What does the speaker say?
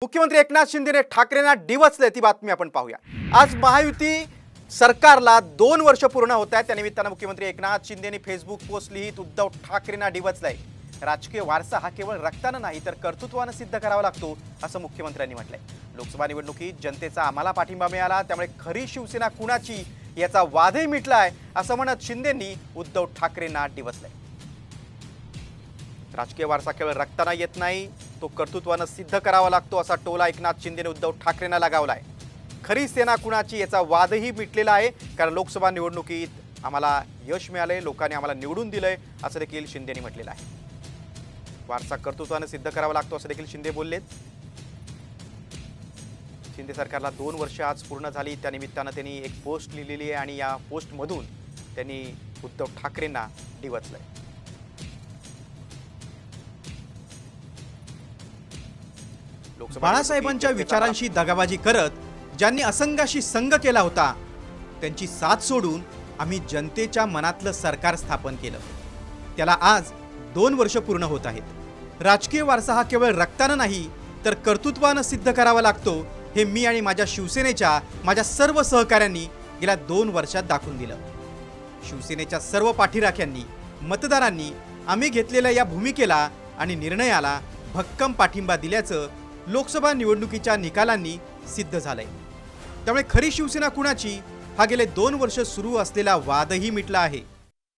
मुख्यमंत्री एकनाथ शिंदेने ठाकरेंना डिवचले ती बातमी आपण पाहूया। आज महायुती सरकारला 2 वर्ष पूर्ण होत आहेत। त्यानिमित्ताने मुख्यमंत्री एकनाथ शिंदेने फेसबुक पोस्ट लिहित उद्धव ठाकरेंना डिवचलंय। राजकीय वारसा हा केवळ रक्ताने नाही तर कर्तृत्वाने सिद्ध करावा लागतो असं मुख्यमंत्र्यांनी म्हटलंय। लोकसभा निवडणुकीत जनतेचा आम्हाला पाठिंबा मिळाला, त्यामुळे खरी शिवसेना कुणाची याचा वादही मिटलाय असं म्हणत शिंदेंनी उद्धव ठाकरेंना डिवचलंय। राजकीय वारसा केवळ रक्ताने येत नाही, तो कर्तृत्वाने सिद्ध करावा लागतो असा टोला एकनाथ शिंदेने उद्धव ठाकरेंना लगावलाय। खरी सेना कुणाची याचा वादही मिटलेला आहे, कारण लोकसभा निवडणुकीत आम्हाला यश मिळाले, लोकांनी आम्हाला निवडून दिलंय असं देखील शिंदेंनी म्हटलेलं आहे। वारसा कर्तृत्वाने सिद्ध करावा लागतो असं देखील शिंदे बोललेत। शिंदे सरकारला 2 वर्ष आज पूर्ण झाली, त्यानिमित्ताने त्यांनी एक पोस्ट लिहिलेली आहे आणि या पोस्टमधून त्यांनी उद्धव ठाकरेंना डिवचलंय। बाळासाहेबांच्या विचारांशी दगाबाजी करत ज्यांनी असंघाशी संघ केला होता, त्यांची साथ सोडून आम्ही जनतेच्या मनातलं सरकार स्थापन केलं। त्याला आज 2 वर्ष पूर्ण होत आहेत। राजकीय वारसा हा केवळ रक्ताने नाही तर कर्तृत्वाने सिद्ध करावा लागतो, हे मी आणि माझ्या शिवसेनेच्या माझ्या सर्व सहकाऱ्यांनी गेल्या 2 वर्षात दाखवून दिलं। शिवसेनेच्या सर्व पाठीराख्यांनी, मतदारांनी आम्ही घेतलेल्या या भूमिकेला आणि निर्णयाला भक्कम पाठिंबा दिल्याचं लोकसभा निवडणुकीच्या निकालांनी सिद्ध झालंय। त्यामुळे खरी शिवसेना कुणाची हा गेले 2 वर्ष सुरू असलेला वादही मिटला आहे।